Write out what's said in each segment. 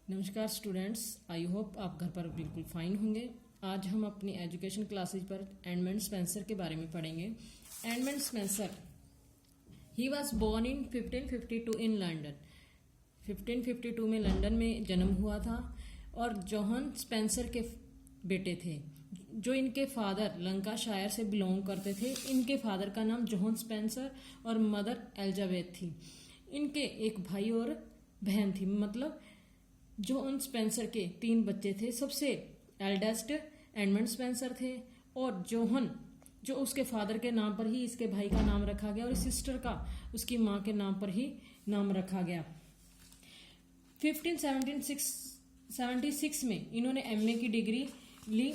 नमस्कार students, I hope आप घर पर बिल्कुल फाइन होंगे। आज हम अपनी एजुकेशन क्लासेज पर एडमंड स्पेंसर के बारे में पढ़ेंगे। Edmund Spenser he was born in 1552 in London. 1552 में लंदन में जन्म हुआ था और जॉन स्पेंसर के बेटे थे। जो इनके फादर लंकाशायर से बिलोंग करते थे। इनके फादर का नाम जॉन स्पेंसर और मदर एलिजाबेथ थी। इनके एक भाई और बहन थी। मतलब जॉन स्पेंसर के 3 बच्चे थे। सबसे एल्डेस्ट एडमंड स्पेंसर थे और जॉन जो उसके फादर के नाम पर ही इसके भाई का नाम रखा गया और सिस्टर का उसकी माँ के नाम पर ही नाम रखा गया। 1576 में इन्होंने एमए की डिग्री ली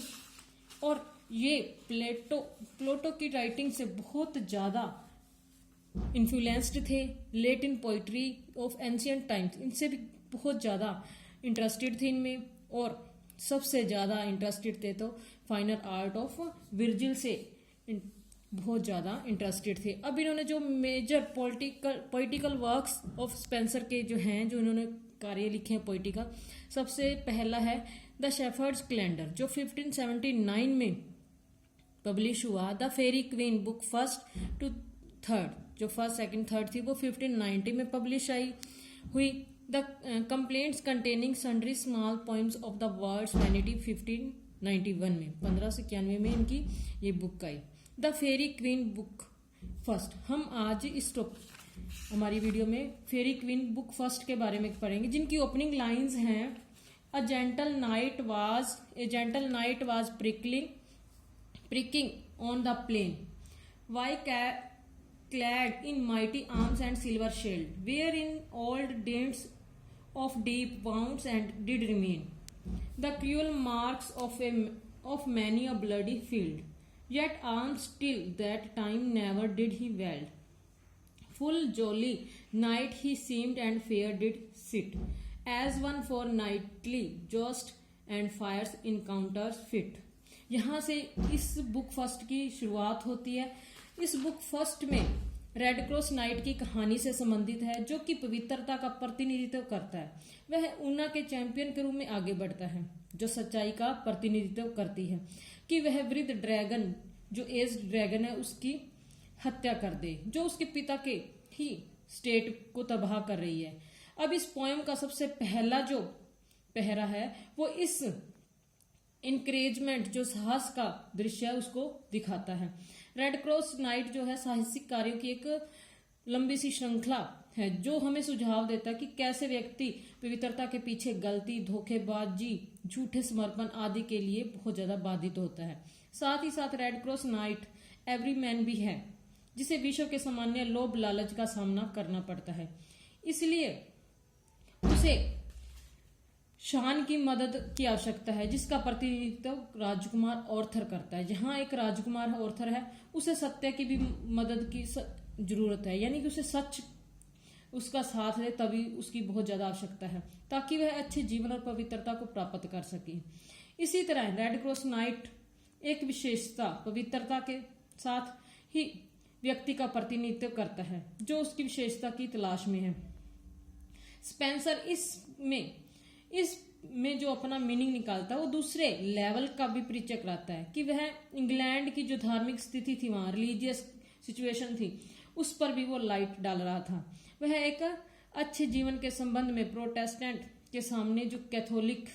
और ये प्लेटो की राइटिंग से बहुत ज्यादा इन्फ्लुएंस्ड थे। Latin poetry of ancient times इनसे भी बहुत ज्यादा इंटरेस्टेड थे इनमें और सबसे ज्यादा इंटरेस्टेड थे तो फाइनल आर्ट ऑफ वर्जिल से बहुत ज्यादा इंटरेस्टेड थे। अब इन्होंने जो major political works of Spenser के जो हैं, जो इन्होंने कार्य लिखे हैं पोइटिकल, सबसे पहला है द शेफर्ड्स कैलेंडर जो 1579 में पब्लिश हुआ। The Faerie Queene book 1st to 3rd जो 1st, 2nd, 3rd थी वो 1590 में पब्लिश हुई। The Complaints containing sundry small poems of the world's vanity 1591 में 1591 में इनकी ये बुक आई। The Faerie Queene book 1st। हम आज इस हमारी वीडियो में फेरी क्वीन बुक 1st के बारे में पढ़ेंगे, जिनकी ओपनिंग लाइंस हैं A gentle night was pricking on the plain. Why clad in mighty arms and silver shield, wherein old dames of deep wounds and did remain, the cruel marks of many a bloody field. Yet arms till that time never did he wield. Full jolly knight he seemed and fair did sit, as one for nightly joust and fires encounters fit. यहाँ से इस book 1st की शुरुआत होती है। इस book 1st में red cross night की कहानी से संबंधित है, जो कि पवित्रता का प्रतिनिधित्व करता है। वह ऊना के चैंपियन के रूप में आगे बढ़ता है, जो सच्चाई का प्रतिनिधित्व करती है कि वह वृद्ध ड्रैगन जो एज ड्रैगन है उसकी हत्या कर दे, जो उसके पिता के ही स्टेट को तबाह कर रही है। अब इस पोएम का सबसे पहला जो पहरा है वो इस इनकरेजमेंट जो साहस का दृश्य है उसको दिखाता है। रेड क्रॉस नाइट जो है साहसिक कार्यों की एक लंबी सी श्रृंखला है, जो हमें सुझाव देता है कि कैसे व्यक्ति पवित्रता के पीछे गलती, धोखेबाजी, झूठे समर्पण आदि के लिए बहुत ज्यादा बाधित होता है। साथ ही साथ red cross night every man भी है, जिसे विश्व के सामान्य लोभ लालच का सामना करना पड़ता है, इसलिए उसे शान की मदद की आवश्यकता है, जिसका प्रतिनिधित्व राजकुमार ऑर्थर करता है। जहां एक राजकुमार ऑर्थर है उसे सत्य की भी मदद की जरूरत है, यानी कि उसे सच उसका साथ दे, तभी उसकी बहुत ज्यादा आवश्यकता है ताकि वह अच्छे जीवन और पवित्रता को प्राप्त कर सके। इसी तरह रेड क्रॉस नाइट एक विशेषता पवित्रता के साथ ही व्यक्ति का प्रतिनिधित्व करता है, जो उसकी विशेषता की तलाश में है। स्पेंसर इसमें जो अपना मीनिंग निकालता है वो दूसरे लेवल का भी परिचय कराता है कि वह इंग्लैंड की जो धार्मिक स्थिति थी, वहां रिलीजियस सिचुएशन थी, उस पर भी वो लाइट डाल रहा था। वह एक अच्छे जीवन के संबंध में प्रोटेस्टेंट के सामने जो कैथोलिक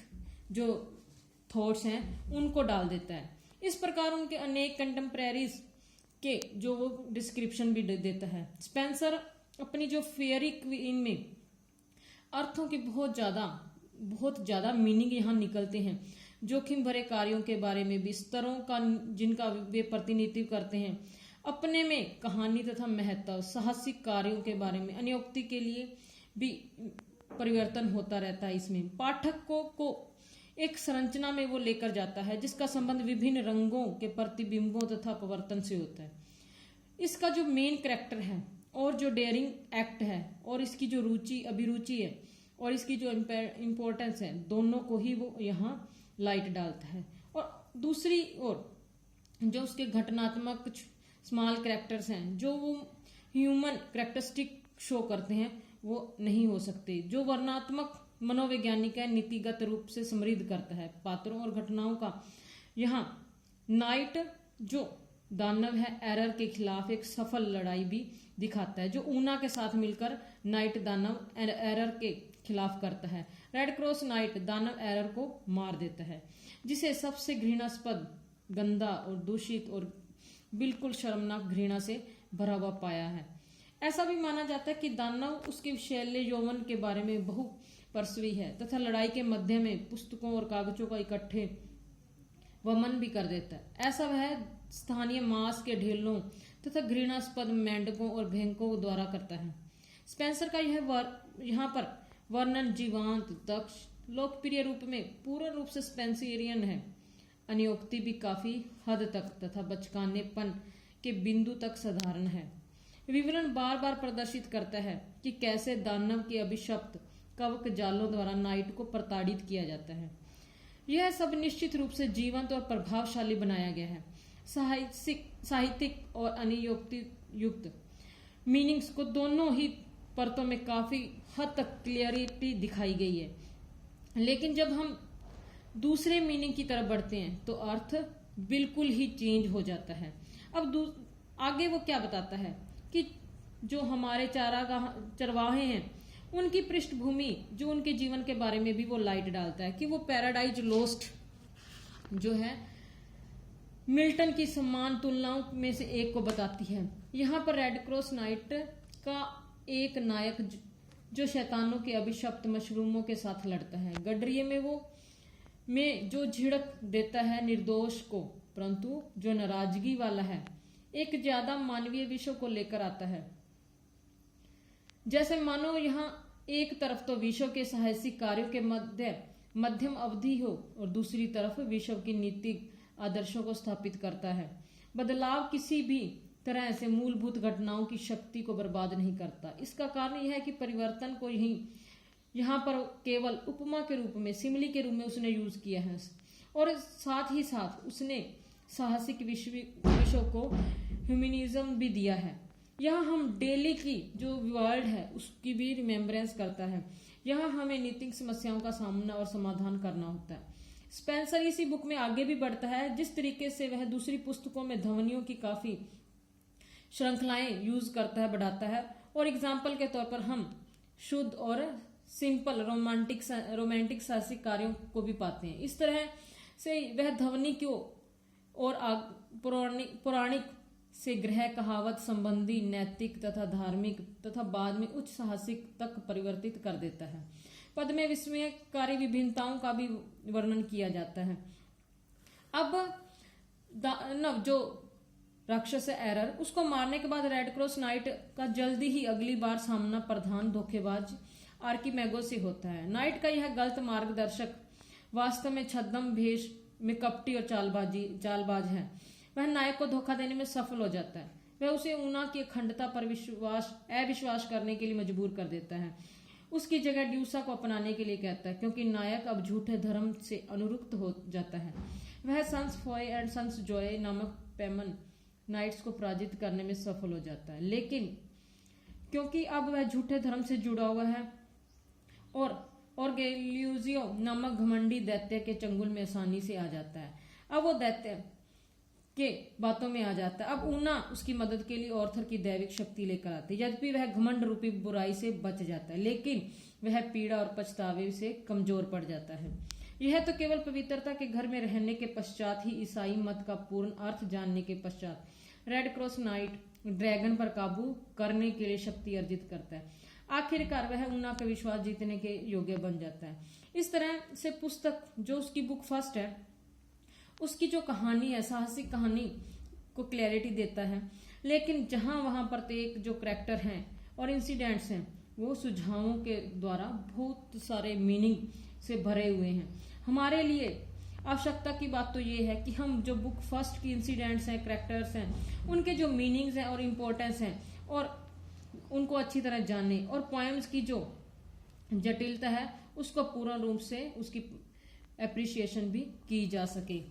जो थॉट्स हैं उनको डाल देता है। इस प्रकार उनके अनेक कंटेम्प्रेरीज के जो वो डिस्क्रिप्शन भी देता है। स्पेंसर अपनी जो फेयरी क्वीन में अर्थों की बहुत ज्यादा मीनिंग यहाँ निकलते हैं। जोखिम भरे कार्यों के बारे में भी, स्तरों का जिनका वे प्रतिनिधित्व करते हैं, अपने में कहानी तथा महत्व, साहसिक कार्यों के बारे में, अनुक्ति के लिए भी परिवर्तन होता रहता है। इसमें पाठक को एक संरचना में वो लेकर जाता है, जिसका संबंध विभिन्न रंगों के प्रतिबिंबों तथा प्रवर्तन से होता है। इसका जो मेन कैरेक्टर है और जो डेयरिंग एक्ट है और इसकी जो अभिरुचि है और इसकी जो इम्पोर्टेंस है, दोनों को ही वो यहाँ लाइट डालता है। और दूसरी ओर जो उसके घटनात्मक स्मॉल कैरेक्टर्स हैं, जो वो ह्यूमन कैरेक्टरिस्टिक शो करते हैं, वो नहीं हो सकते। जो वर्णनात्मक मनोवैज्ञानिक है, नीतिगत रूप से समृद्ध करता है। पात्रों और घटनाओं का यहाँ नाइट जो दानव है एरर के खिलाफ एक सफल लड़ाई भी दिखाता है, जो ऊना के साथ मिलकर नाइट दानव एरर के खिलाफ करता है। रेड क्रॉस नाइट दानव एरर को मार देता है, जिसे सबसे घृणास्पद, गंदा और दूषित और बिल्कुल शर्मनाक घृणा से भरा हुआ पाया है। ऐसा भी माना जाता है कि दानव उसके शैल्य यौवन के बारे में बहुपर्सवी है तथा लड़ाई के मध्य में पुस्तकों और कागजों का इकट्ठे वमन भी कर देता है। ऐसा वह स्थानीय मांस के ढेलों तथा घृणास्पद मेंढकों और भेंकों द्वारा करता है। स्पेंसर का यहाँ पर वर्णन जीवांत, दक्ष, लोकप्रिय रूप में पूर्ण रूप से स्पेंसरियन है। अनियोक्ति भी काफी हद तक तथा बचकानेपन के बिंदु तक साधारण है। विवरण बार बार प्रदर्शित करता है कि कैसे दानव के अभिशप्त कवक जालों द्वारा नाइट को प्रताड़ित किया जाता है। यह सब निश्चित रूप से जीवंत और प्रभावशाली बनाया गया है। साहित्यिक और अनियोक्ति युक्त मीनिंग्स को दोनों ही परतों में काफी हद तक क्लियरिटी दिखाई गई है, लेकिन जब हम दूसरे मीनिंग की तरफ बढ़ते हैं तो अर्थ बिल्कुल ही चेंज हो जाता है। अब आगे वो क्या बताता है कि जो हमारे चरवाहे हैं उनकी पृष्ठभूमि, जो उनके जीवन के बारे में भी वो लाइट डालता है कि वो पैराडाइज लोस्ट जो है मिल्टन की समान तुलनाओं में से एक को बताती है। यहाँ पर रेड क्रॉस नाइट का एक नायक जो शैतानों के अभिशप्त मशरूमों के साथ लड़ता है, गडरिये में जो झिड़क देता है निर्दोष को, परंतु जो नाराजगी वाला है एक ज्यादा मानवीय विषय को लेकर आता है। जैसे मानो यहाँ एक तरफ तो विश्व के साहसिक कार्यों के मध्यम अवधि हो और दूसरी तरफ विश्व की नीतिक आदर्शों को स्थापित करता है। बदलाव किसी भी तरह से मूलभूत घटनाओं की शक्ति को बर्बाद नहीं करता। इसका कारण यह है कि परिवर्तन को यहाँ पर केवल उपमा के रूप में, सिमिली के रूप में उसने यूज किया है, और साथ ही साथ उसने साहसिक विषयों को ह्यूमनिज्म भी दिया है। यहाँ हम डेली की जो वर्ल्ड है उसकी भी रिमेम्बरेंस करता है। यहाँ हमें नैतिक समस्याओं का सामना और समाधान करना होता है। स्पेंसर इसी बुक में आगे भी बढ़ता है, जिस तरीके से वह दूसरी पुस्तकों में ध्वनियों की काफी श्रृंखलाएं यूज करता है, बढ़ाता है। और एग्जाम्पल के तौर पर हम शुद्ध और सिंपल रोमांटिक साहसिक कार्यों को भी पाते हैं। इस तरह से वह ध्वनि को और पौराणिक से ग्रह कहावत संबंधी नैतिक तथा धार्मिक तथा बाद में उच्च साहसिक तक परिवर्तित कर देता है। पद में विस्मयकारी विभिन्नताओं का भी वर्णन किया जाता है। अब दानव जो राक्षस एरर, उसको मारने के बाद रेड क्रॉस नाइट का जल्दी ही अगली बार सामना प्रधान धोखेबाज आर्किमेगो से होता है। नाइट का यह गलत मार्गदर्शक वास्तव में छद्म भेष में कपटी और चालबाज है। वह नायक को धोखा देने में सफल हो जाता है। वह उसे ऊना की अखंडता पर अविश्वास करने के लिए मजबूर कर देता है। उसकी जगह ड्यूसा को अपनाने के लिए कहता है, क्योंकि नायक अब झूठे धर्म से अनुरुक्त हो जाता है। वह Sansfoy and Sansjoy नामक पेमन नाइट्स को पराजित करने में सफल हो जाता है, लेकिन क्योंकि अब वह झूठे धर्म से जुड़ा हुआ है और गेल्यूजियो नामक घमंडी दैत्य के चंगुल में आसानी से आ जाता है। अब वो दैत्य के बातों में आ जाता है। अब ऊना उसकी मदद के लिए ऑर्थर की दैविक शक्ति लेकर आती है। यद्यपि वह घमंड रूपी बुराई से बच जाता है, लेकिन वह पीड़ा और पछतावे से कमजोर पड़ जाता है। यह तो केवल पवित्रता के घर में रहने के पश्चात ही, ईसाई मत का पूर्ण अर्थ जानने के पश्चात रेड क्रॉस नाइट ड्रैगन पर काबू करने के लिए शक्ति अर्जित करता है। आखिरकार वह ऊना का विश्वास जीतने के योग्य बन जाता है। इस तरह से पुस्तक जो उसकी बुक फर्स्ट है, उसकी जो कहानी है, साहसिक कहानी को क्लैरिटी देता है, लेकिन जहां वहां प्रत्येक जो कैरेक्टर हैं और इंसिडेंट्स हैं वो सुझावों के द्वारा बहुत सारे मीनिंग से भरे हुए हैं। हमारे लिए आवश्यकता की बात तो ये है कि हम जो बुक फर्स्ट की इंसिडेंट्स हैं, कैरेक्टर्स हैं, उनके जो मीनिंग्स हैं और इम्पोर्टेंस हैं और उनको अच्छी तरह जाने, और पोएम्स की जो जटिलता है उसको पूर्ण रूप से उसकी एप्रिसिएशन भी की जा सके।